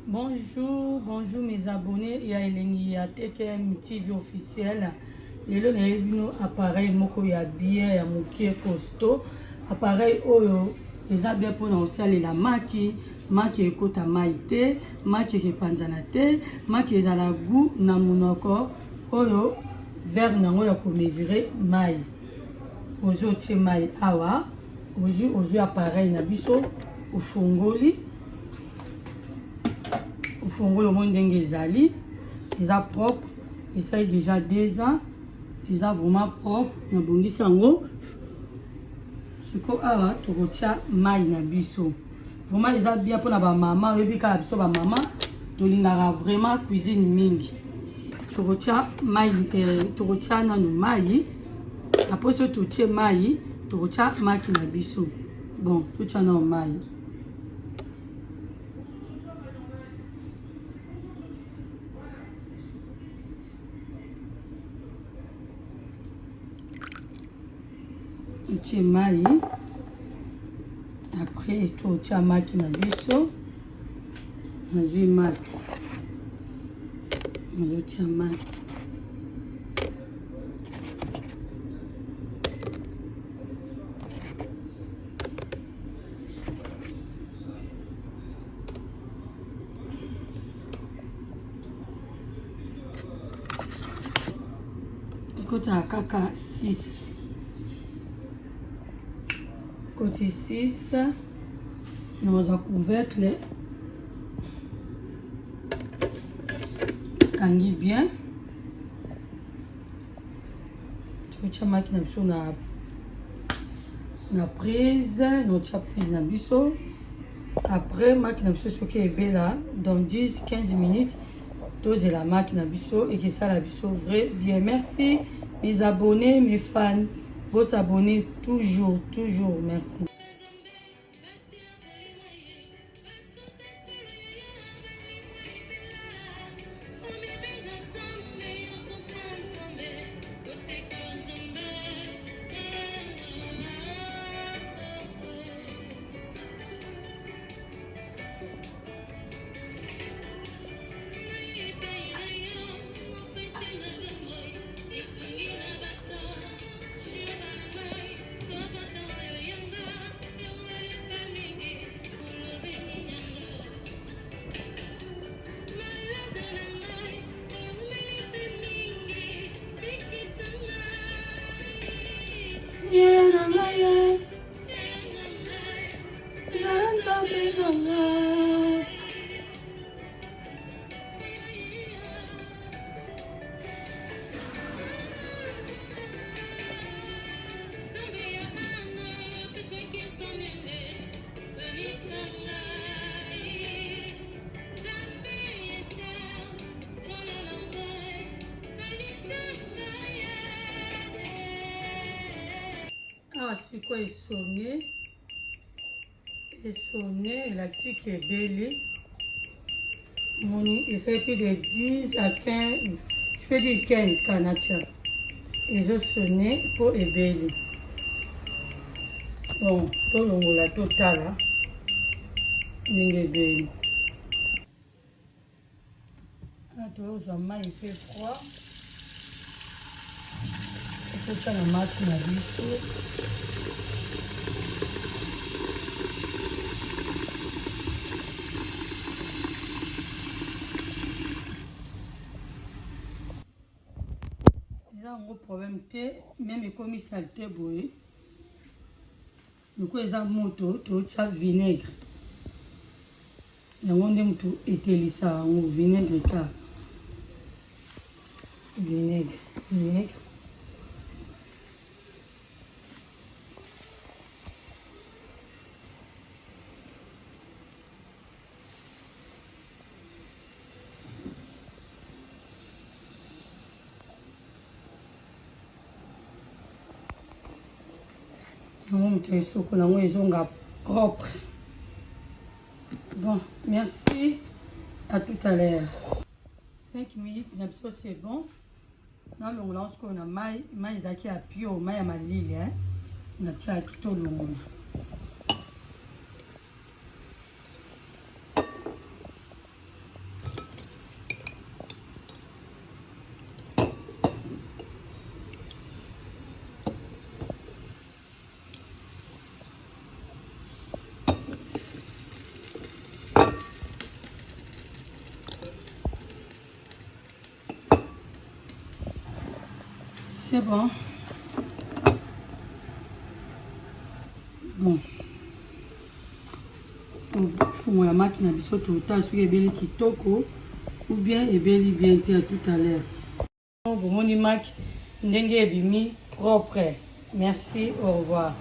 Bonjour, bonjour mes abonnés. Il y a Elengi ya TKM TV officiel. Et là, il y a un appareil moko ya bien, ya moké costaud. Appareil oyo, les a bien pour lancer la maki ekota maïté, maki epanzanate, maki ezala goût na monoko oyo verre nango ya ko mesurer mai. Ozo tie mai awa, ozo appareil na biso ufungoli. Ufungoli mo ndenge ezali, eza propre, ça est déjà 2 ans, eza vraiment propre, na bongisi yango. Siko awa tokotia mai na biso. Vraiment eza bien pour na ba mama, oyebi kala biso ba mama, tolingaka vraiment cuisine mingi. Tokotia mai, tokotia nanu mai. Après ça totie mai, tokotia maki na biso. Bon, totia na mai. Totie mai. Après totia maki na biso. Nazwi maki. Nazotia maki. Côté kaka 6. Côté 6, nous avons couvercle. Kangi bien. Tu as maki na biso na prise, notre prise na biso. Après maki na biso soki ebela dans 10-15 minutes. Dose la maki na biso et que ça la biso vrai bien. Merci mes abonnés, mes fans. Vos abonnés toujours, merci. Siko sonné, il a dit que belé. Il s'est plus de 10 à 15, je peux dire 15 canadiens. Ils ont sonné pour ébélé. Bon, tout le monde la totale. Il fait froid. Il faut faire la machine à biso. Il y a un gros problème, même comme il saleté, du coup, il y a un moto, tu as vinaigre. Il y a un moto ételissa, vinaigre. Vinaigre. Propre. Bon, merci. À tout à l'heure. 5 minutes, c'est bon. Là, on lance qu'on a maï zaki à pio, maï à malili, hein. On a tia tout le monde. c'est bon. Bon. Fongo la maki na biso tota soki ebeli kitoko ou bien ebeli bien te à tout à l'heure. Bon, moni maki ndenge ebimi propre. Merci, au revoir.